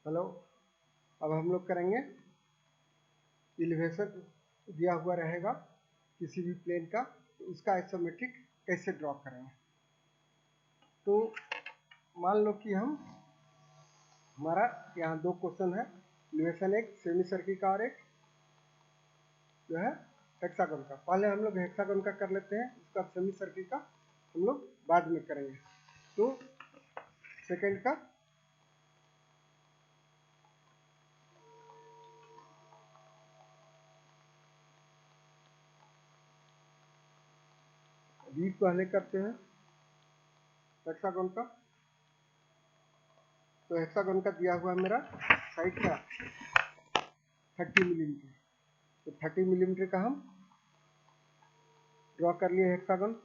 Hello, अब हम लोग करेंगे एलिवेशन दिया हुआ रहेगा किसी भी प्लेन का, तो उसका आइसोमेट्रिक कैसे ड्रॉ करेंगे। तो मान लो कि हमारा यहाँ दो क्वेश्चन है, एलिवेशन एक सेमी सर्किल का और एक जो है हेक्सागन का। पहले हम लोग हेक्सागन का कर लेते हैं, उसका सेमी सर्किल का हम लोग बाद में करेंगे। तो सेकंड का बी पहले करते हैं हेक्सागन का। तो हेक्सागन का दिया हुआ है मेरा साइड का 30 मिलीमीटर, तो 30 मिलीमीटर का हम ड्रॉ कर लिए हेक्सागन।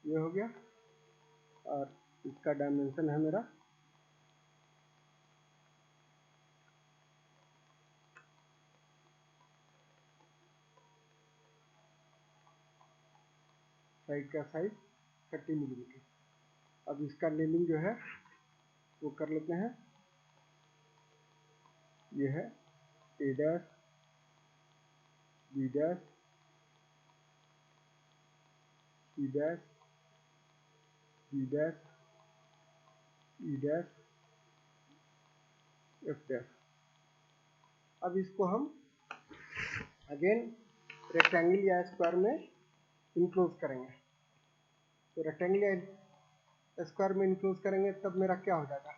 ये हो गया, और इसका डायमेंशन है मेरा 30 मिलीमीटर। अब इसका नेमिंग जो है वो कर लेते हैं। ये है A dash, B dash, C dash, D dash, E dash, F dash. अब इसको हम अगेन रेक्टेंगल या स्क्वायर में इनक्लोज करेंगे। तो रेक्टेंगल या स्क्वायर में इनक्लोज करेंगे तब मेरा क्या हो जाएगा,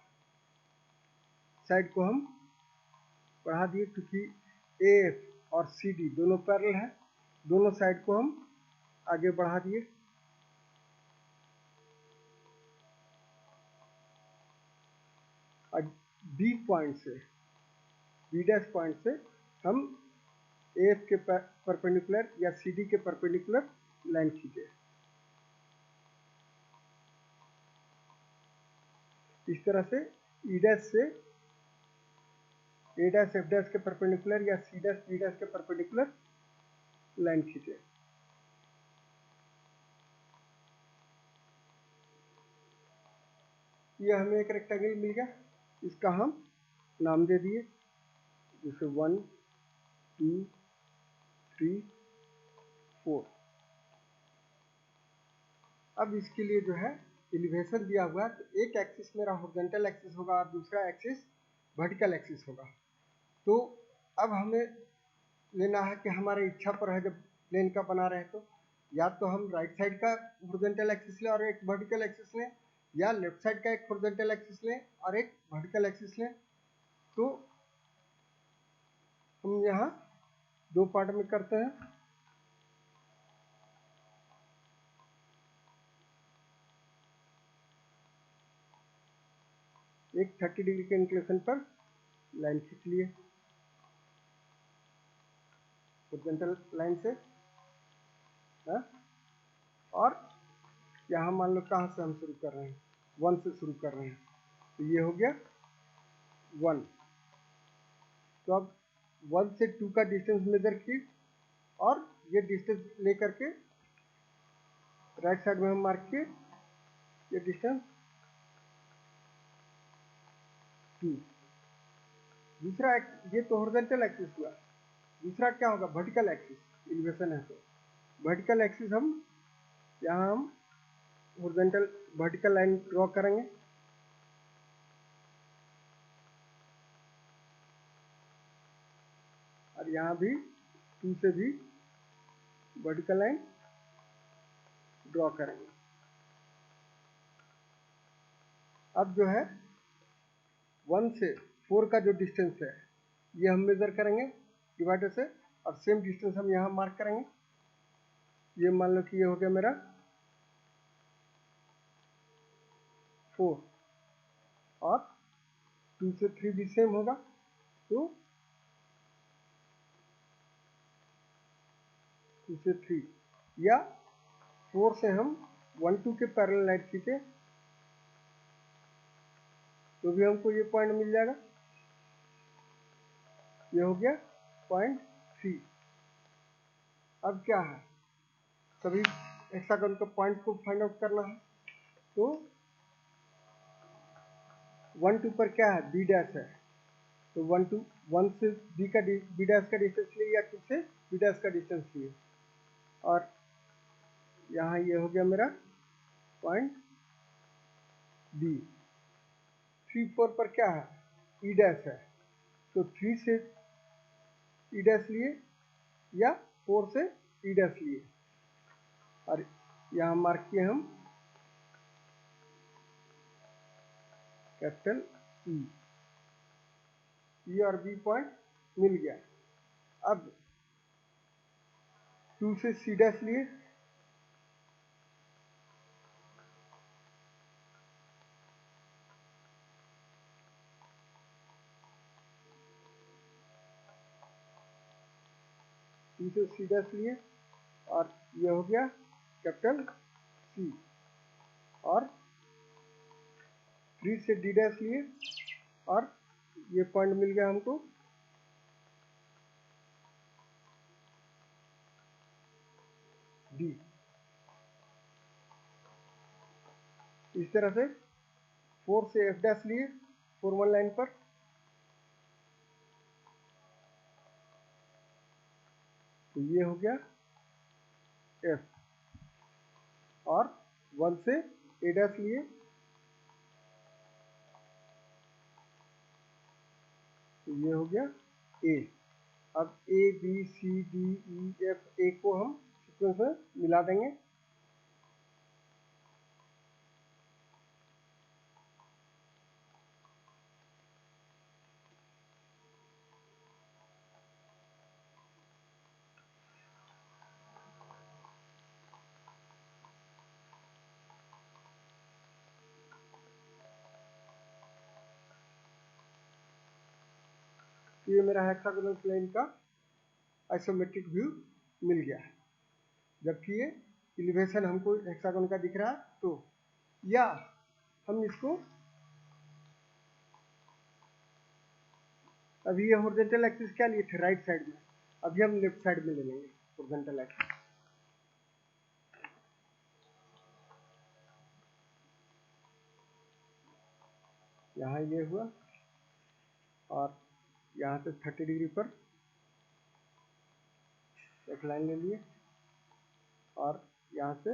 साइड को हम बढ़ा दिए, क्योंकि ए और सी डी दोनों पैरेलल है, दोनों साइड को हम आगे बढ़ा दिए। और बी पॉइंट से, बी डैश पॉइंट से हम एफ के परपेंडिकुलर या सी डी के परपेंडिकुलर लाइन खींचे। इस तरह से ई डैश से ए डैश एफ डैश के परपेंडिकुलर या सी डैश बी डैश के परपेंडिकुलर लाइन खींचे। ये हमें एक रेक्टेंगल मिल गया, इसका हम नाम दे दिए, जैसे 1 2 3 4। अब इसके लिए जो है एलिवेशन दिया हुआ है, तो एक एक्सिस मेरा हॉरिजॉन्टल एक्सिस होगा और दूसरा एक्सिस वर्टिकल एक्सिस होगा। तो अब हमें लेना है कि हमारे इच्छा पर है, जब प्लेन का बना रहे तो या तो हम राइट साइड का हॉरिजॉन्टल एक्सिस लें और एक वर्टिकल एक्सिस लें, या लेफ्ट साइड का एक हॉरिजॉन्टल एक्सिस लें और एक वर्टिकल एक्सिस लें। तो हम यहाँ दो पार्ट में करते हैं। एक 30 डिग्री के इंक्लिनेशन पर लाइन खींच लिए हॉरिजॉन्टल लाइन से, है? और यहाँ मान लो कहाँ से हम शुरू कर रहे हैं, 1 से शुरू कर रहे हैं, तो ये हो गया 1। तो अब 1 से 2 का डिस्टेंस मेजर किए और ये डिस्टेंस लेकर के राइट साइड में हम मार्क किए, ये डिस्टेंस 2। दूसरा ये तो हॉरिजॉन्टल एक्सिस हुआ, दूसरा क्या होगा, वर्टिकल एक्सिस। एलिवेशन है तो वर्टिकल एक्सिस हम यहाँ हम हॉरिजॉन्टल वर्टिकल लाइन ड्रॉ करेंगे। और यहाँ भी 2 से भी वर्टिकल लाइन ड्रॉ करेंगे। अब जो है 1 से 4 का जो डिस्टेंस है ये हम मेजर करेंगे डिवाइडर से, और सेम डिस्टेंस हम यहाँ मार्क करेंगे। ये मान लो कि ये हो गया मेरा 4, और 2 से 3 भी सेम होगा, तो 2 से 3, या 4 से हम 1 2 के पैरेलल लाइन खींचे तो भी हमको ये पॉइंट मिल जाएगा। ये हो गया पॉइंट 3। अब क्या है, सभी हेक्सागन के पॉइंट को फाइंड आउट करना है। तो 1 2 पर क्या है, बी डैश है, तो 1 से बी डैश का डिस्टेंस लिए या 2 से बी डैश का डिस्टेंस लिए, और यहाँ ये हो गया मेरा पॉइंट बी। 3 4 पर क्या है, ई डैश है, तो 3 से ई डैश लिए या 4 से ई डैश लिए, और यहाँ मार्क किए हम कैपिटल ई और बी पॉइंट मिल गया। अब 2 से सी डैश लिए, से सी डैश लिए, और ये हो गया कैपिटल सी, और 3 से डी डैश लिए, और ये पॉइंट मिल गया हमको डी। इस तरह से 4 से एफ डैश लिए 4 1 लाइन पर, तो ये हो गया एफ, और 1 से ए डैश लिए, तो ये हो गया ए। अब A B C D E F A को हम सीक्वेंस में मिला देंगे। ये मेरा हेक्सागोनल प्लेन का आइसोमेट्रिक व्यू मिल गया है, जबकि ये एलिवेशन हमको हेक्सागोन का दिख रहा है। तो या हम इसको, अभी ये हॉरिजॉन्टल एक्सिस क्या लिए थे, राइट साइड में, अभी हम लेफ्ट साइड में ले लेंगे हॉरिजॉन्टल एक्सिस। यहाँ ये हुआ, और यहाँ से 30 डिग्री पर एक लाइन ले लिए, और यहाँ से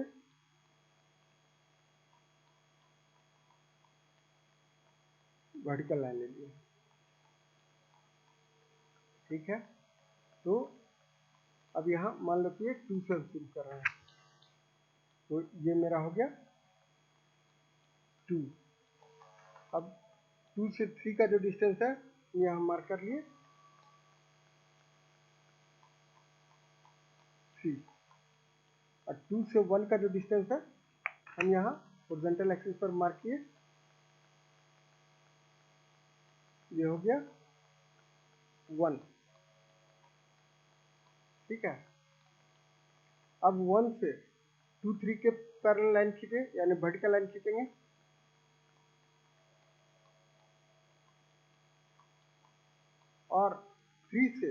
वर्टिकल लाइन ले लिए। ठीक है, तो अब यहाँ मान लो कि ये 2 से शुरू कर रहे हैं, तो ये मेरा हो गया 2। अब 2 से 3 का जो डिस्टेंस है यहाँ मार्क कर लिए 3, और 2 से 1 का जो डिस्टेंस है हम यहाँ हॉरिजॉन्टल एक्सिस पर मार्क किए, ये हो गया 1। ठीक है, अब 1 से 2 3 के पैरेलल लाइन खींचे, यानी वर्टिकल लाइन खींचेंगे, और 3 से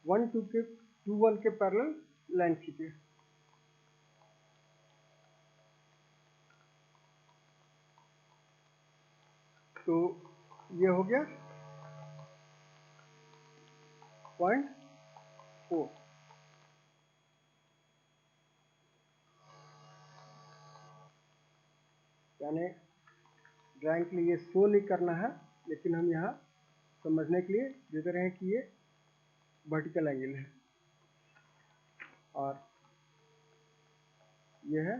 1 2 1 के पैरेलल लाइन खींचे, तो ये हो गया पॉइंट 4। यानी ड्राइंग के लिए ये शो नहीं करना है, लेकिन हम यहाँ समझने के लिए दे रहे हैं कि ये वर्टिकल एंगल है, और ये है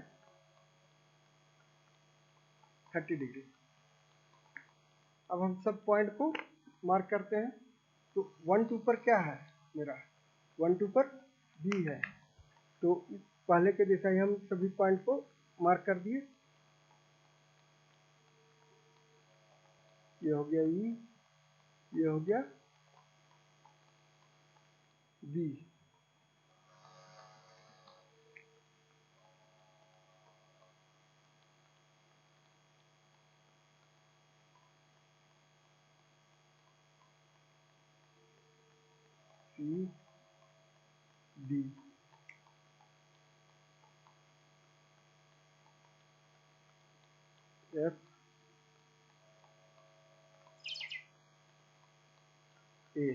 30 डिग्री। अब हम सब पॉइंट को मार्क करते हैं। तो 1 2 पर क्या है मेरा, 1 2 पर बी है, तो पहले के जैसा ही हम सभी पॉइंट को मार्क कर दिए। ये हो गया ई, ये हो गया B, C D, F A,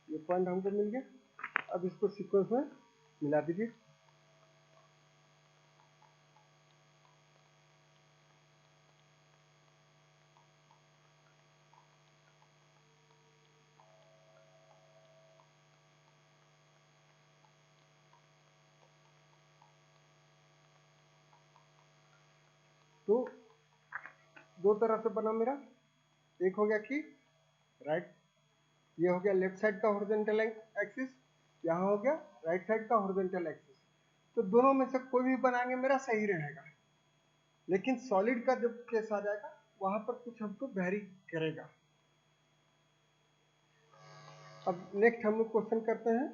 ये पॉइंट हमको मिल गया। अब इसको सीक्वेंस में मिला दीजिए। तो दो तरह से बना मेरा, एक हो गया कि राइट, ये हो गया लेफ्ट साइड का हॉरिजॉन्टल एक्सिस, यहाँ हो गया राइट साइड का हॉरिजॉन्टल एक्सिस। तो दोनों में से कोई भी बनाएंगे मेरा सही रहेगा, लेकिन सॉलिड का जब केस आ जाएगा वहां पर कुछ हमको वेरी करेगा। अब नेक्स्ट हम लोग क्वेश्चन करते हैं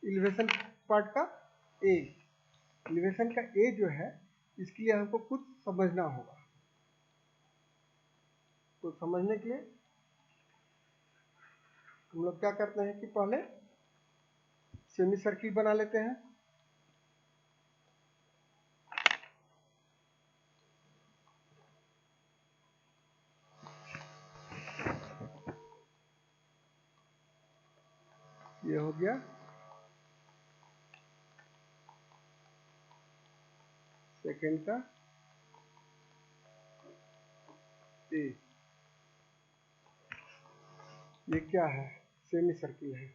एलिवेशन पार्ट का ए। एलिवेशन का ए जो है, इसके लिए हमको कुछ समझना होगा। तो समझने के लिए हम लोग क्या करते हैं कि पहले सेमी सर्किल बना लेते हैं। ये हो गया सेकेंड का ए, ये क्या है, सेमी सर्किल है।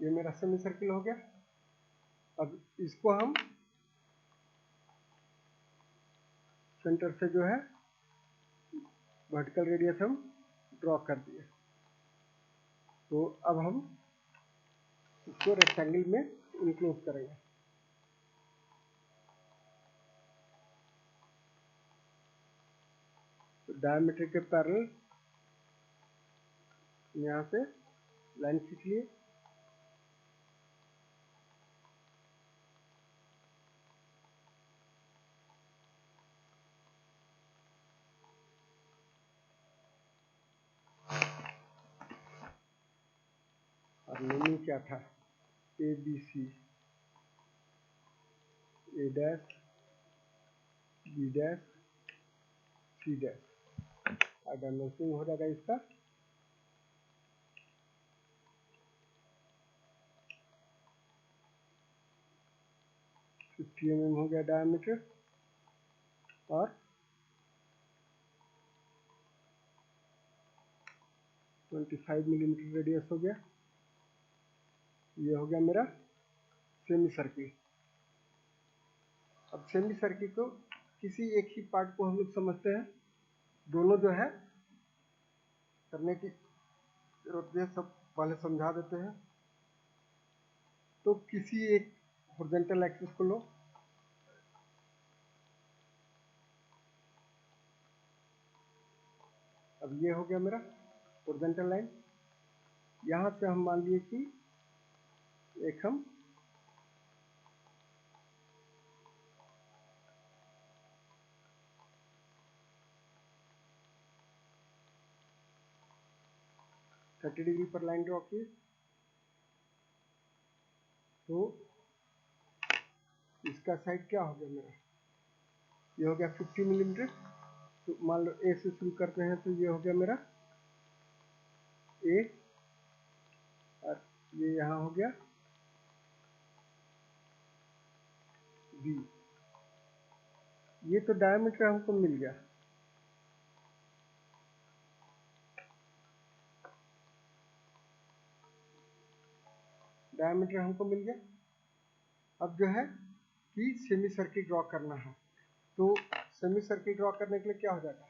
ये मेरा सेमी सर्किल हो गया। अब इसको हम सेंटर से जो है वर्टिकल रेडियस हम ड्रॉ कर दिए। तो अब हम इसको रेक्टेंगल में इंक्लोज करेंगे। तो डायमीटर के पैरेलल यहाँ से लाइन खींच लिए। और नेमिंग क्या था, A B C, A dash B dash C dash. Dimensioning हो जाएगा इसका 50 mm हो गया डायमीटर, और 25 मिलीमीटर रेडियस हो गया। ये हो गया मेरा सेमी सर्किल। अब सेमी सर्किल को किसी एक ही पार्ट को हम लोग समझते हैं, दोनों जो है करने की जरूरत है, सब पहले समझा देते हैं। तो किसी एक हॉरिजॉन्टल एक्सिस को लो, अब ये हो गया मेरा हॉरिजॉन्टल लाइन। यहाँ से हम मान लिए कि एक हम थर्टी डिग्री पर लाइन ड्रॉ किए। तो इसका साइड क्या हो गया मेरा, ये हो गया 50 मिलीमीटर। तो मान लो ए से शुरू करते हैं, तो ये हो गया मेरा ए, और ये यहाँ हो गया बी। ये तो डायमीटर हमको मिल गया। डायमीटर हमको मिल गया। अब जो है कि सेमी सर्किल ड्रॉ करना है। तो सेमी सर्किल ड्रॉ करने के लिए क्या हो जाएगा,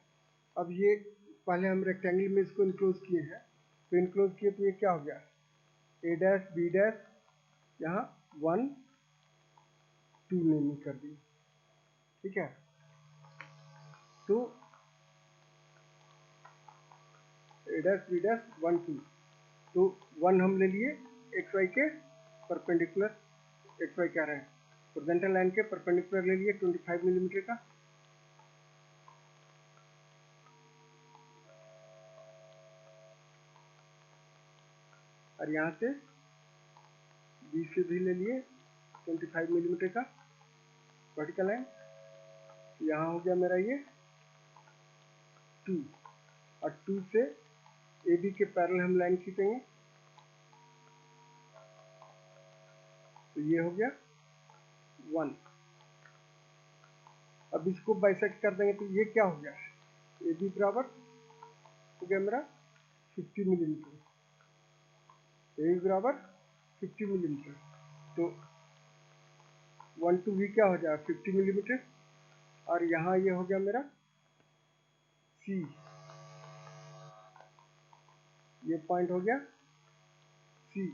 अब ये पहले हम रेक्टेंगल में इसको इनक्लोज किए हैं। तो इनक्लोज किए तो ये क्या हो गया, ए डैश बी डैश, यहाँ 1 2 नेमिंग कर दी, ठीक है। तो a डैश b डैश 1 2, तो 1 हम ले लिए एक्स वाई के परपेंडिकुलर, एक्स वाई कह रहे हैं हॉरिजॉन्टल लाइन के परपेंडिकुलर ले लिए 25 मिलीमीटर का, और यहाँ से बी से भी ले लिए 25 मिलीमीटर का वर्टिकल लाइन। यहाँ हो गया मेरा ये 2, और 2 से ए बी के पैरेलल हम लाइन खींचेंगे, तो ये हो गया 1। अब इसको बाइसेक्ट कर देंगे तो ये क्या हो गया, ए बी बराबर हो गया मेरा 50 मिलीमीटर, ए बी बराबर 50 मिलीमीटर, तो 1 to v क्या हो जाएगा 50 मिलीमीटर, और यहाँ ये हो गया मेरा सी, ये पॉइंट हो गया सी।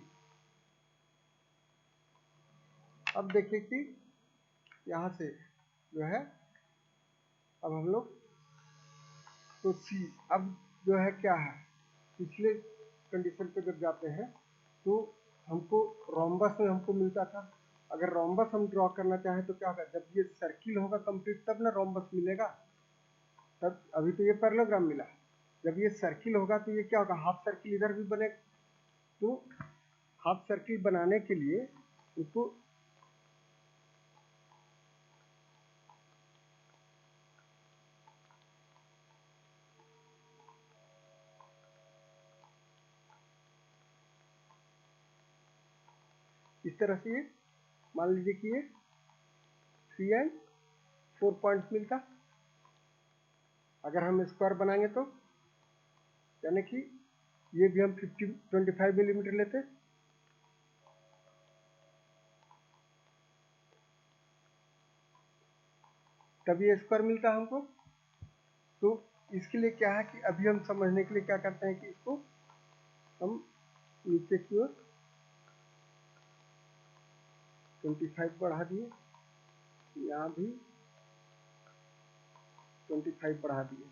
अब देखिए कि यहाँ से जो है अब हम लोग तो सी, अब जो है क्या है, पिछले कंडीशन पे जब जाते हैं तो हमको रोम्बस में हमको मिलता था, अगर रोम्बस हम ड्रॉ करना चाहें तो क्या होगा, जब ये सर्किल होगा कंप्लीट तब ना रोम्बस मिलेगा, तब अभी तो ये पैरेललोग्राम मिला, जब ये सर्किल होगा तो ये क्या होगा, हाफ सर्किल इधर भी बनेगा। तो हाफ सर्किल बनाने के लिए इसको इस तरह से ये मान लीजिए कि ये 3 एंड 4 पॉइंट्स मिलता, अगर हम स्क्वायर बनाएंगे तो यानी कि ये भी हम 25 मिलीमीटर लेते, तब ये स्क्वायर मिलता हमको। तो इसके लिए क्या है कि अभी हम समझने के लिए क्या करते हैं कि इसको हम नीचे की ओर 25 बढ़ा दिए, यहाँ भी 25 बढ़ा दिए,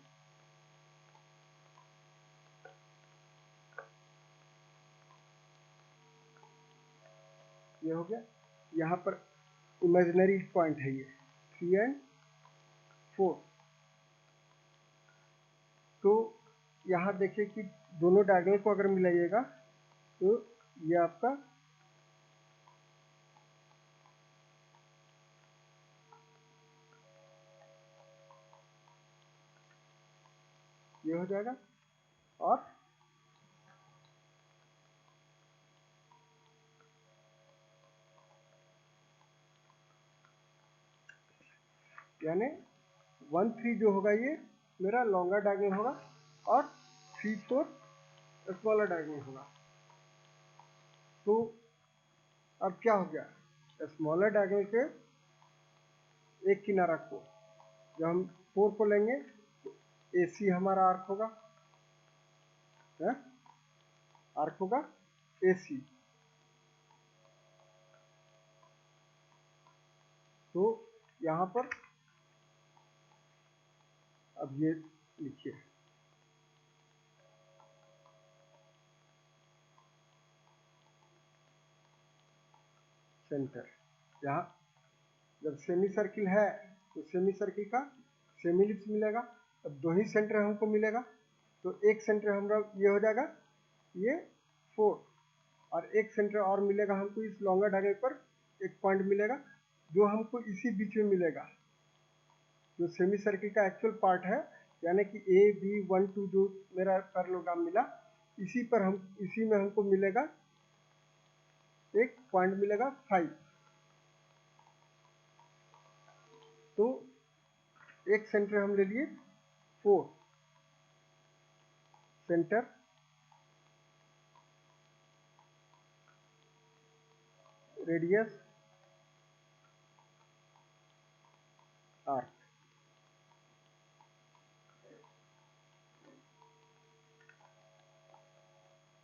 ये हो गया। यहाँ पर इमेजिनरी पॉइंट है ये 3 एंड 4, तो यहाँ देखिए कि दोनों डायगोनल को अगर मिलाइएगा तो ये आपका ये हो जाएगा, और यानी 1 3 जो होगा ये मेरा लॉन्गर डायगोनल होगा, और 3 4 स्मॉलर डायगोनल होगा। तो अब क्या हो गया, स्मॉलर डायगोनल के एक किनारा को जब हम 4 को लेंगे तो ए सी हमारा आर्क होगा, है आर्क होगा ए सी। तो यहाँ पर अब ये लिखिए सेंटर, यहाँ जब सेमी सर्किल है तो सेमी सर्किल का सेमी लिप्स मिलेगा, अब 2 ही सेंटर हमको मिलेगा, तो एक सेंटर हमारा ये हो जाएगा ये 4, और एक सेंटर और मिलेगा हमको इस लॉन्गर डायगोनल पर, एक पॉइंट मिलेगा जो हमको इसी बीच में मिलेगा, जो सेमी सर्किल का एक्चुअल पार्ट है, यानी कि ए बी 1 2 जो मेरा पैरेललोग्राम मिला, इसी पर हम इसी में हमको मिलेगा एक पॉइंट मिलेगा 5। तो एक सेंटर हम ले लिए 4, सेंटर रेडियस आर्क,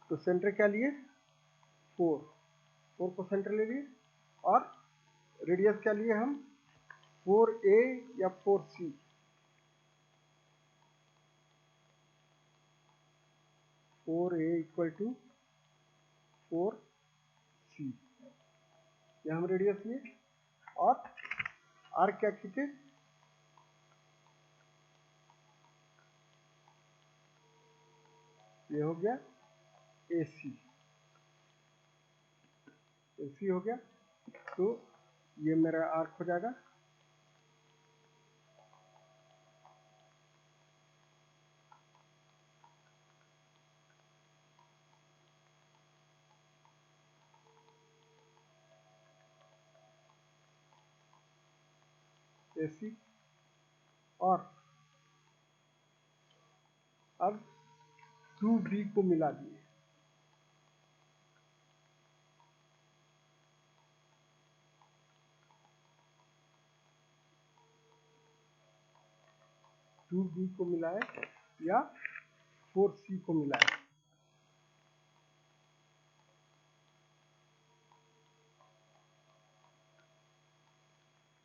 तो सेंटर क्या लिए 4 को सेंटर ले लिए, और रेडियस क्या लिए हम 4a या 4c, 4a equal to 4c, ये हम रेडियस लिए। और आर्क क्या खींचे, ये हो गया AC, AC हो गया। तो ये मेरा आर्क हो जाएगा AC। और अब 2B को मिला दिए, टू बी को मिलाए या 4C को मिलाए।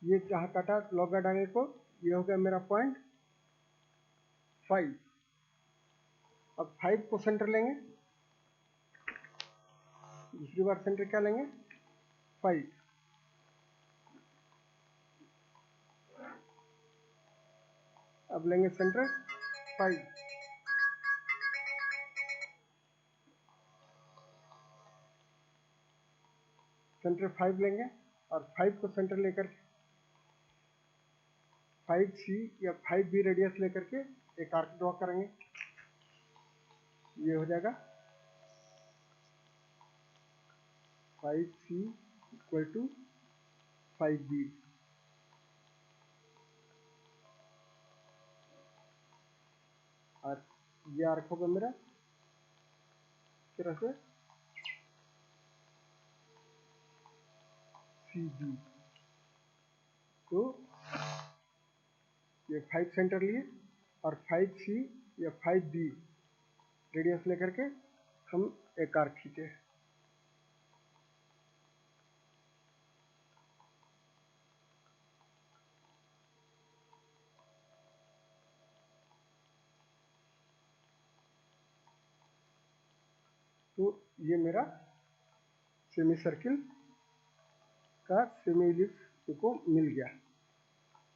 ये जहाँ काटा लॉगा डांगे को, ये हो गया मेरा 0.5। अब 5 को सेंटर लेंगे, दूसरी बार सेंटर क्या लेंगे 5। अब लेंगे सेंटर 5, सेंटर 5 लेंगे और 5 को सेंटर लेकर 5C या 5B रेडियस लेकर के एक आर्क ड्रॉ करेंगे। ये हो जाएगा 5C इक्वल टू 5B। और ये आर्क होगा मेरा इस तरह से CB। तो ये 5 सेंटर लिए और 5C या 5B रेडियस लेकर के हम एक आर्क खींचे। तो ये मेरा सेमी सर्किल का सेमी इलिप्स को मिल गया।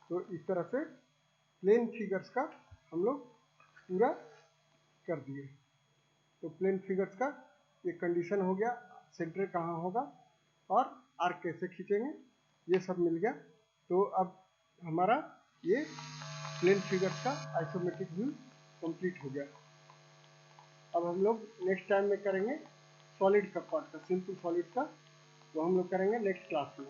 तो इस तरह से प्लेन फिगर्स का हम लोग पूरा कर दिए। तो प्लेन फिगर्स का ये कंडीशन हो गया, सेंटर कहाँ होगा और आर्क कैसे खींचेंगे, ये सब मिल गया। तो अब हमारा ये प्लेन फिगर्स का आइसोमेट्रिक व्यू कंप्लीट हो गया। अब हम लोग नेक्स्ट टाइम में करेंगे सॉलिड का पार्ट का, सिंपल सॉलिड का, वो हम लोग करेंगे नेक्स्ट क्लास में।